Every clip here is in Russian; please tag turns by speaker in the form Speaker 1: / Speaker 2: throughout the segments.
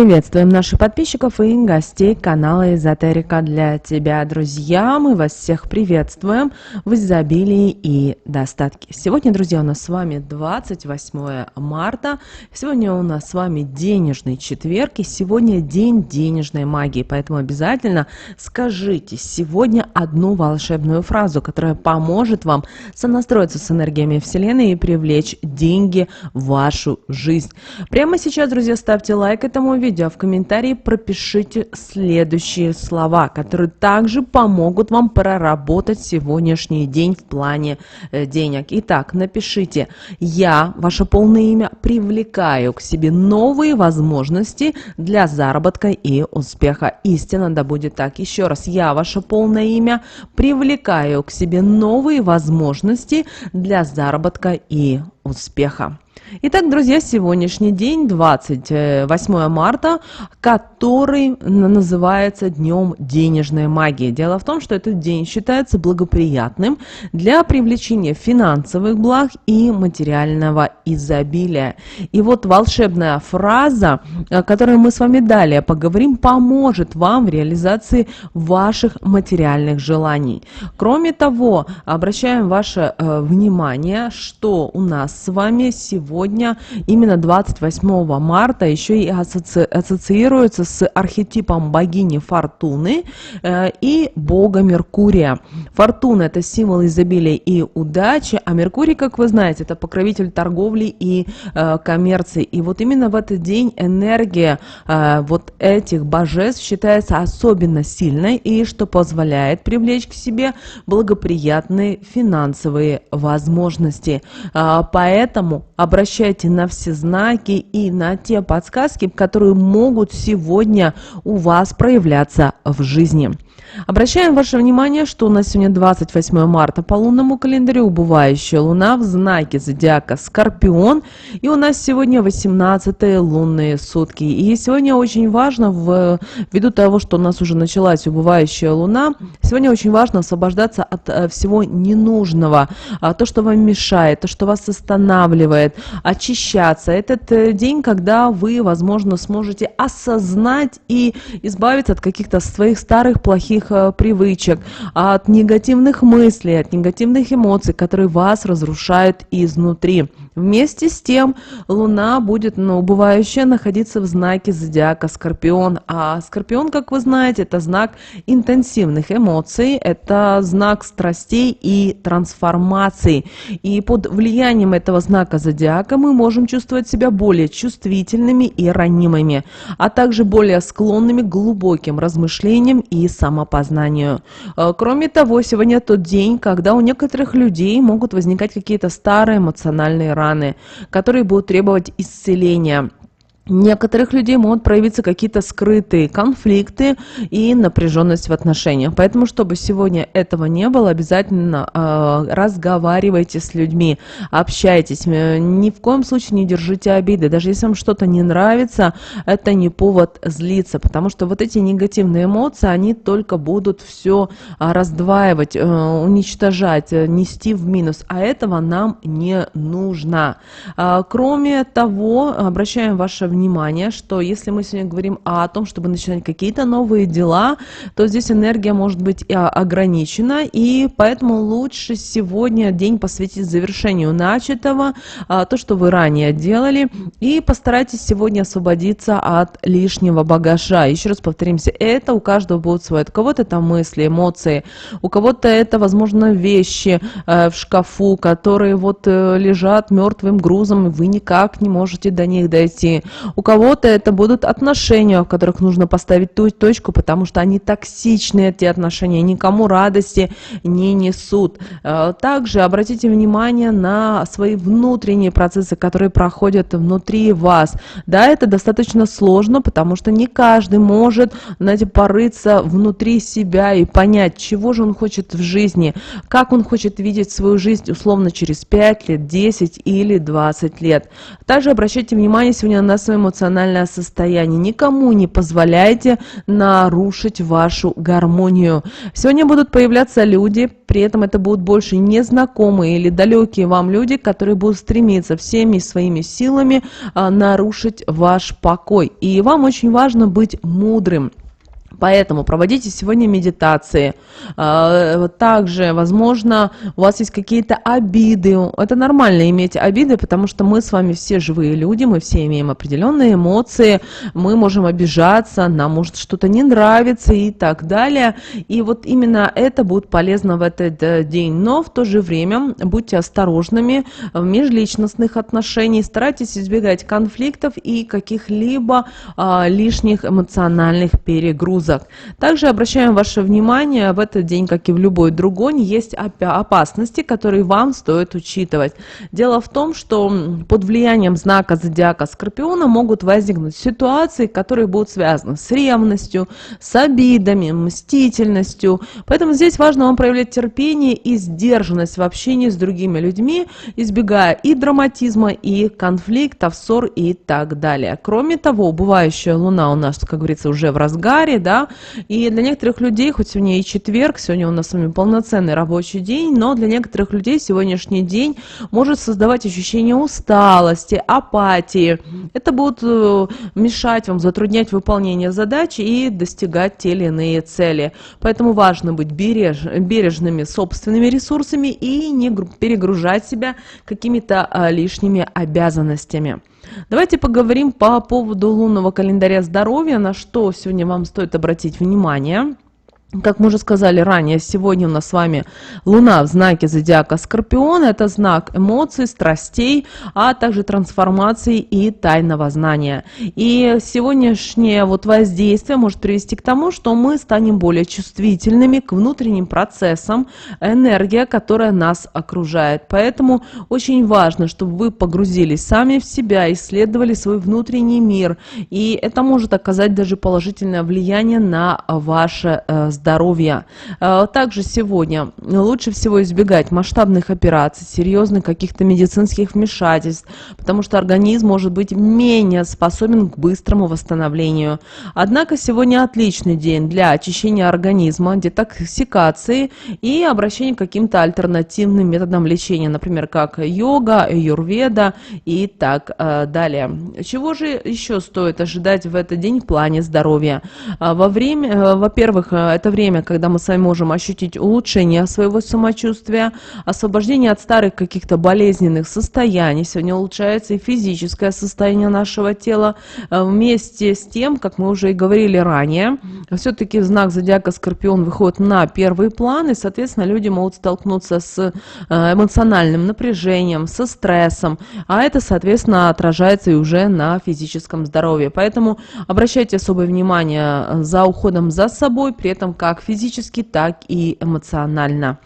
Speaker 1: Приветствуем наших подписчиков и гостей канала Эзотерика для тебя, друзья. Мы вас всех приветствуем в изобилии и достатке. Сегодня, друзья, у нас с вами 28 марта. Сегодня у нас с вами денежный четверг, и сегодня день денежной магии. Поэтому обязательно скажите сегодня одну волшебную фразу, которая поможет вам сонастроиться с энергиями Вселенной и привлечь деньги в вашу жизнь. Прямо сейчас, друзья, ставьте лайк этому видео, а в комментарии пропишите следующие слова, которые также помогут вам проработать сегодняшний день в плане денег. Итак, напишите: «Я, ваше полное имя, привлекаю к себе новые возможности для заработка и успеха». Истинно да будет так. Еще раз: «Я, ваше полное имя, привлекаю к себе новые возможности для заработка и успеха». Итак, друзья, сегодняшний день, 28 марта, который называется Днем денежной магии. Дело в том, что этот день считается благоприятным для привлечения финансовых благ и материального изобилия. И вот волшебная фраза, о которой мы с вами далее поговорим, поможет вам в реализации ваших материальных желаний. Кроме того, обращаем ваше внимание, что у нас с вами сегодня именно 28 марта еще и ассоциируется с архетипом богини Фортуны и бога Меркурия. Фортуна — это символ изобилия и удачи, а Меркурий, как вы знаете, это покровитель торговли и коммерции. И вот именно в этот день энергия вот этих божеств считается особенно сильной, и что позволяет привлечь к себе благоприятные финансовые возможности. Поэтому обращайте на все знаки и на те подсказки, которые могут сегодня у вас проявляться в жизни. Обращаем ваше внимание, что у нас сегодня 28 марта по лунному календарю, убывающая луна в знаке зодиака Скорпион, и у нас сегодня 18-е лунные сутки. И сегодня очень важно, ввиду того, что у нас уже началась убывающая луна, сегодня очень важно освобождаться от всего ненужного, то, что вам мешает, то, что вас останавливает, очищаться. Этот день, когда вы, возможно, сможете осознать и избавиться от каких-то своих старых плохих привычек, от негативных мыслей, от негативных эмоций, которые вас разрушают изнутри. Вместе с тем Луна будет, убывающая, находиться в знаке зодиака Скорпион. А Скорпион, как вы знаете, это знак интенсивных эмоций, это знак страстей и трансформаций. И под влиянием этого знака зодиака мы можем чувствовать себя более чувствительными и ранимыми, а также более склонными к глубоким размышлениям и самопознанию. Кроме того, сегодня тот день, когда у некоторых людей могут возникать какие-то старые эмоциональные раны, которые будут требовать исцеления. Некоторых людей могут проявиться какие-то скрытые конфликты и напряженность в отношениях. Поэтому, чтобы сегодня этого не было, обязательно разговаривайте с людьми, общайтесь. Ни в коем случае не держите обиды. Даже если вам что-то не нравится, это не повод злиться, потому что вот эти негативные эмоции, они только будут все раздваивать, уничтожать, нести в минус. А этого нам не нужно. Кроме того, обращаем ваше внимание, что если мы сегодня говорим о том, чтобы начинать какие-то новые дела, то здесь энергия может быть ограничена, и поэтому лучше сегодня день посвятить завершению начатого, то, что вы ранее делали, и постарайтесь сегодня освободиться от лишнего багажа. Еще раз повторимся, это у каждого будет свое. У кого-то это мысли, эмоции, у кого-то это, возможно, вещи в шкафу, которые вот лежат мертвым грузом, и вы никак не можете до них дойти. У кого-то это будут отношения, в которых нужно поставить ту точку, потому что они токсичны, эти отношения, никому радости не несут. Также обратите внимание на свои внутренние процессы, которые проходят внутри вас. Да, это достаточно сложно, потому что не каждый может, порыться внутри себя и понять, чего же он хочет в жизни, как он хочет видеть свою жизнь условно через 5 лет, 10 или 20 лет. Также обращайте внимание сегодня на свое эмоциональное состояние. Никому не позволяйте нарушить вашу гармонию. Сегодня будут появляться люди, при этом это будут больше незнакомые или далекие вам люди, которые будут стремиться всеми своими силами нарушить ваш покой. И вам очень важно быть мудрым. Поэтому проводите сегодня медитации. Также, возможно, у вас есть какие-то обиды. Это нормально иметь обиды, потому что мы с вами все живые люди, мы все имеем определенные эмоции, мы можем обижаться, нам может что-то не нравиться и так далее. И вот именно это будет полезно в этот день. Но в то же время будьте осторожными в межличностных отношениях, старайтесь избегать конфликтов и каких-либо лишних эмоциональных перегрузок. Также обращаем ваше внимание, в этот день, как и в любой другой, есть опасности, которые вам стоит учитывать. Дело в том, что под влиянием знака зодиака Скорпиона могут возникнуть ситуации, которые будут связаны с ревностью, с обидами, мстительностью. Поэтому здесь важно вам проявлять терпение и сдержанность в общении с другими людьми, избегая и драматизма, и конфликтов, ссор и так далее. Кроме того, убывающая луна у нас, как говорится, уже в разгаре, да, и для некоторых людей, хоть сегодня и четверг, сегодня у нас с вами полноценный рабочий день, но для некоторых людей сегодняшний день может создавать ощущение усталости, апатии. Это будет мешать вам, затруднять выполнение задач и достигать те или иные цели. Поэтому важно быть бережными собственными ресурсами и не перегружать себя какими-то лишними обязанностями. Давайте поговорим по поводу лунного календаря здоровья, на что сегодня вам стоит обратить внимание. Как мы уже сказали ранее, сегодня у нас с вами Луна в знаке зодиака Скорпион. Это знак эмоций, страстей, а также трансформации и тайного знания. И сегодняшнее воздействие может привести к тому, что мы станем более чувствительными к внутренним процессам, энергия, которая нас окружает. Поэтому очень важно, чтобы вы погрузились сами в себя, исследовали свой внутренний мир. И это может оказать даже положительное влияние на ваше здоровья. Также сегодня лучше всего избегать масштабных операций, серьезных каких-то медицинских вмешательств, потому что организм может быть менее способен к быстрому восстановлению. Однако сегодня отличный день для очищения организма, детоксикации и обращения к каким-то альтернативным методам лечения, например, как йога, аюрведа и так далее. Чего же еще стоит ожидать в этот день в плане здоровья? Во-первых, это время, когда мы с вами можем ощутить улучшение своего самочувствия, освобождение от старых каких-то болезненных состояний. Сегодня улучшается и физическое состояние нашего тела. Вместе с тем, как мы уже и говорили ранее, все-таки знак зодиака Скорпион выходит на первый план, и, соответственно, люди могут столкнуться с эмоциональным напряжением, со стрессом, а это, соответственно, отражается и уже на физическом здоровье. Поэтому обращайте особое внимание за уходом за собой, при этом как физически, так и эмоционально.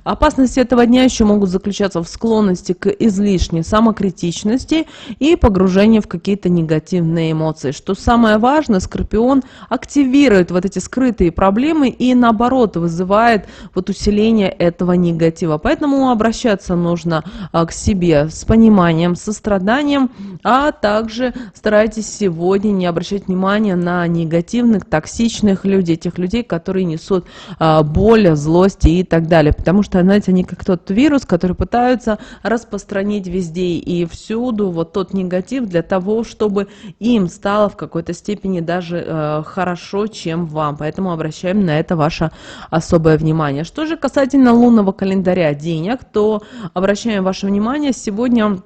Speaker 1: Опасности этого дня еще могут заключаться в склонности к излишней самокритичности и погружению в какие-то негативные эмоции. Что самое важное, Скорпион активирует вот эти скрытые проблемы и наоборот вызывает усиление этого негатива. Поэтому обращаться нужно к себе с пониманием, состраданием, а также старайтесь сегодня не обращать внимания на негативных, токсичных людей, тех людей, которые несут боль, злость и так далее. Потому что, знаете, они как тот вирус, который пытаются распространить везде и всюду тот негатив для того, чтобы им стало в какой-то степени даже хорошо, чем вам. Поэтому обращаем на это ваше особое внимание. Что же касательно лунного календаря денег, то обращаем ваше внимание сегодня.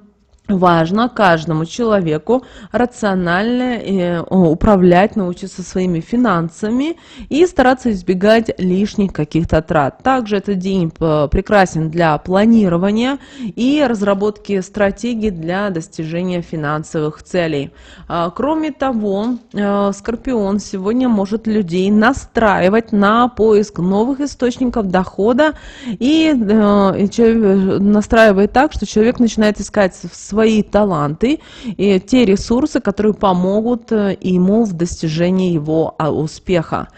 Speaker 1: Важно каждому человеку рационально управлять, научиться своими финансами и стараться избегать лишних каких-то трат. Также этот день прекрасен для планирования и разработки стратегий для достижения финансовых целей. Кроме того, Скорпион сегодня может людей настраивать на поиск новых источников дохода и настраивает так, что человек начинает искать в свои таланты и те ресурсы, которые помогут ему в достижении его успеха.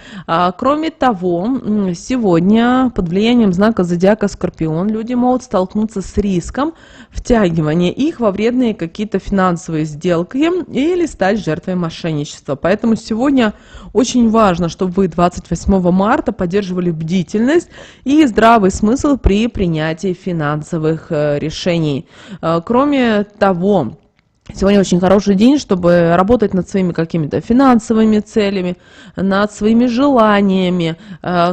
Speaker 1: Кроме того, сегодня под влиянием знака зодиака Скорпион люди могут столкнуться с риском втягивания их во вредные какие-то финансовые сделки или стать жертвой мошенничества. Поэтому сегодня очень важно, чтобы вы 28 марта поддерживали бдительность и здравый смысл при принятии финансовых решений. Кроме того, сегодня очень хороший день, чтобы работать над своими какими-то финансовыми целями, над своими желаниями.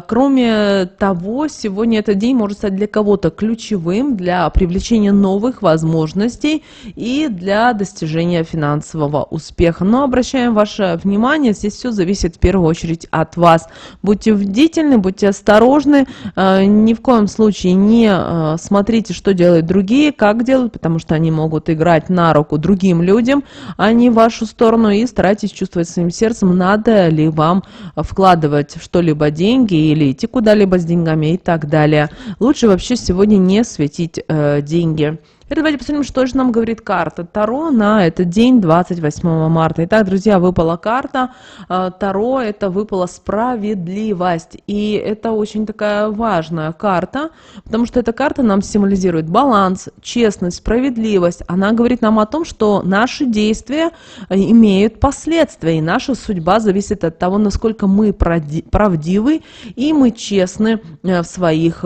Speaker 1: Кроме того, сегодня этот день может стать для кого-то ключевым для привлечения новых возможностей и для достижения финансового успеха. Но обращаем ваше внимание, здесь все зависит в первую очередь от вас. Будьте бдительны, будьте осторожны, ни в коем случае не смотрите, что делают другие, как делают, потому что они могут играть на руку другим людям, а не в вашу сторону, и старайтесь чувствовать своим сердцем, надо ли вам вкладывать в что-либо деньги или идти куда-либо с деньгами и так далее. Лучше вообще сегодня не светить деньги. Теперь давайте посмотрим, что же нам говорит карта Таро на этот день, 28 марта. Итак, друзья, выпала карта Таро, это выпала справедливость. И это очень такая важная карта, потому что эта карта нам символизирует баланс, честность, справедливость. Она говорит нам о том, что наши действия имеют последствия, и наша судьба зависит от того, насколько мы правдивы и мы честны в своих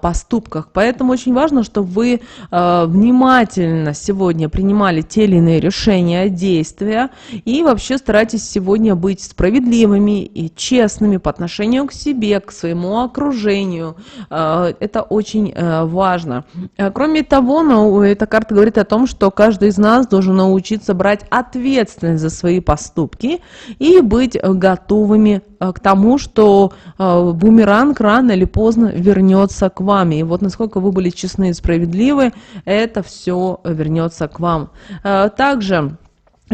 Speaker 1: поступках. Поэтому очень важно, чтобы вы внимательно сегодня принимали те или иные решения, действия, и вообще старайтесь сегодня быть справедливыми и честными по отношению к себе, к своему окружению. Это очень важно. Кроме того, эта карта говорит о том, что каждый из нас должен научиться брать ответственность за свои поступки и быть готовыми к тому, что бумеранг рано или поздно вернется к вам. И вот насколько вы были честны и справедливы, это все вернется к вам. Также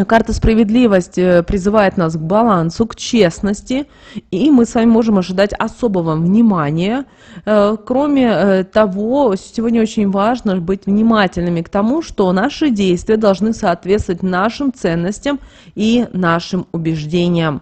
Speaker 1: карта справедливости призывает нас к балансу, к честности, и мы с вами можем ожидать особого внимания. Кроме того, сегодня очень важно быть внимательными к тому, что наши действия должны соответствовать нашим ценностям и нашим убеждениям.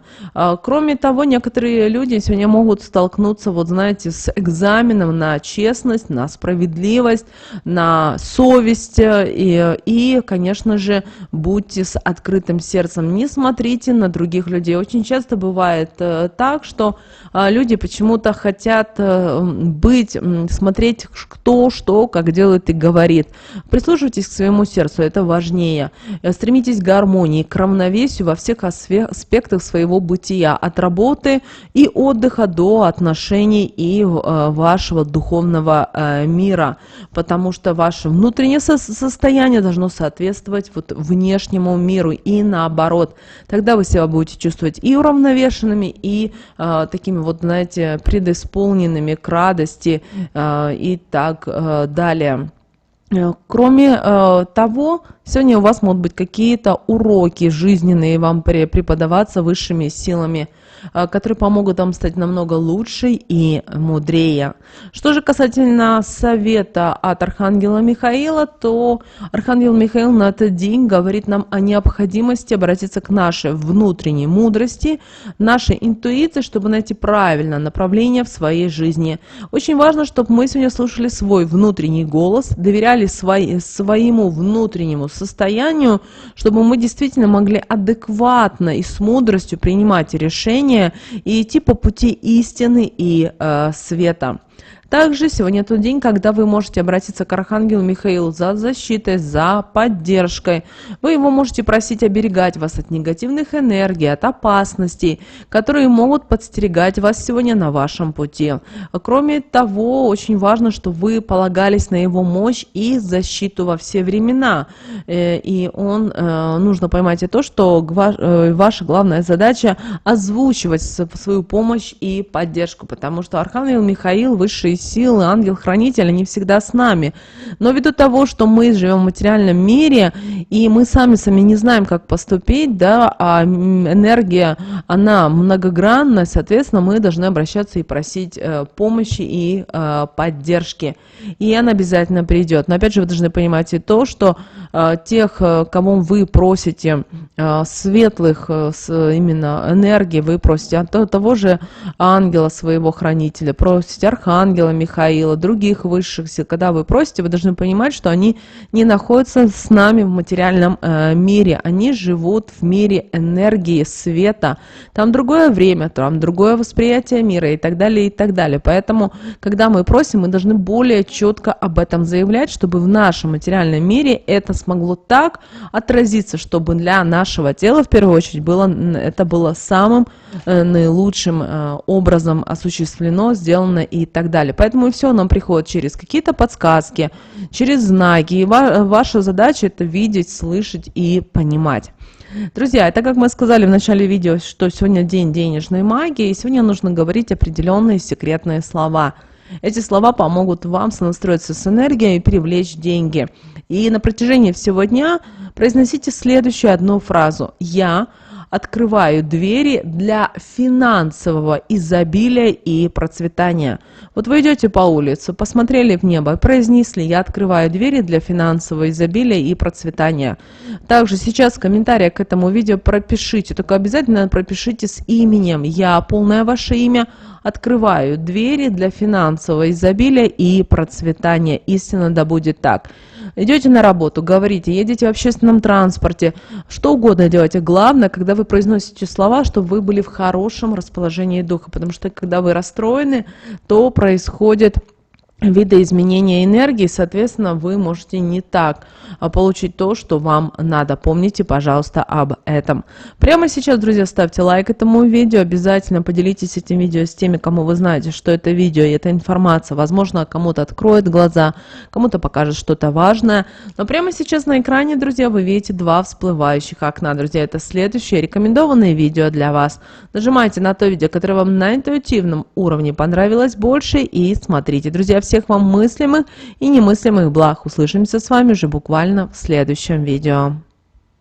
Speaker 1: Кроме того, некоторые люди сегодня могут столкнуться, вот знаете, с экзаменом на честность, на справедливость, на совесть, и конечно же, будьте с открытым сердцем, не смотрите на других людей. Очень часто бывает так, что люди почему-то хотят смотреть, кто, что, как делает и говорит. Прислушивайтесь к своему сердцу, это важнее. Стремитесь к гармонии, к равновесию во всех аспектах своего бытия, от работы и отдыха до отношений и вашего духовного мира, потому что ваше внутреннее состояние должно соответствовать вот внешнему миру и наоборот. Тогда вы себя будете чувствовать и уравновешенными, и такими вот, знаете, преисполненными к радости и так далее. Кроме того, сегодня у вас могут быть какие-то уроки жизненные вам преподаваться высшими силами, которые помогут вам стать намного лучше и мудрее. Что же касательно совета от Архангела Михаила, то Архангел Михаил на этот день говорит нам о необходимости обратиться к нашей внутренней мудрости, нашей интуиции, чтобы найти правильное направление в своей жизни. Очень важно, чтобы мы сегодня слушали свой внутренний голос, доверяли своему внутреннему состоянию, чтобы мы действительно могли адекватно и с мудростью принимать решения и идти по пути истины и света. Также сегодня тот день, когда вы можете обратиться к Архангелу Михаилу за защитой, за поддержкой. Вы его можете просить оберегать вас от негативных энергий, от опасностей, которые могут подстерегать вас сегодня на вашем пути. Кроме того, очень важно, чтобы вы полагались на его мощь и защиту во все времена. И нужно поймать и то, что ваша главная задача озвучивать свою помощь и поддержку, потому что Архангел Михаил, высшие силы, ангел-хранитель, они всегда с нами. Но ввиду того, что мы живем в материальном мире, и мы сами не знаем, как поступить, да, а энергия, она многогранна, соответственно, мы должны обращаться и просить помощи и поддержки. И она обязательно придет. Но опять же, вы должны понимать и то, что тех, кого вы просите, светлых именно энергий, вы просите от того же ангела своего хранителя, просите архангела Михаила, других высших сил. Когда вы просите, вы должны понимать, что они не находятся с нами в материальном мире, они живут в мире энергии, света. Там другое время, там другое восприятие мира и так далее, и так далее. Поэтому, когда мы просим, мы должны более четко об этом заявлять, чтобы в нашем материальном мире это смогло так отразиться, чтобы для нашего тела, в первую очередь, это было самым наилучшим образом осуществлено, сделано и так далее. Поэтому все нам приходит через какие-то подсказки, через знаки. И ваша задача это видеть, слышать и понимать. Друзья, это как мы сказали в начале видео, что сегодня день денежной магии, и сегодня нужно говорить определенные секретные слова. Эти слова помогут вам сонастроиться с энергией и привлечь деньги. И на протяжении всего дня произносите следующую одну фразу. «Я открываю двери для финансового изобилия и процветания». Вот вы идете по улице, посмотрели в небо, произнесли: «Я открываю двери для финансового изобилия и процветания». Также сейчас в комментариях к этому видео пропишите, только обязательно пропишите с именем. Я, полное ваше имя, открываю двери для финансового изобилия и процветания. Истинно да будет так. Идете на работу, говорите, едете в общественном транспорте, что угодно делайте. Главное, когда вы произносите слова, чтобы вы были в хорошем расположении духа, потому что когда вы расстроены, то происходит видоизменения энергии, соответственно, вы можете не так получить то, что вам надо. Помните, пожалуйста, об этом. Прямо сейчас, друзья, ставьте лайк этому видео, обязательно поделитесь этим видео с теми, кому вы знаете, что это видео и эта информация, возможно, кому-то откроет глаза, кому-то покажет что-то важное. Но прямо сейчас на экране, друзья, вы видите два всплывающих окна. Друзья, это следующее рекомендованное видео для вас. Нажимайте на то видео, которое вам на интуитивном уровне понравилось больше, и смотрите. Друзья, всех вам мыслимых и немыслимых благ. Услышимся с вами уже буквально в следующем видео.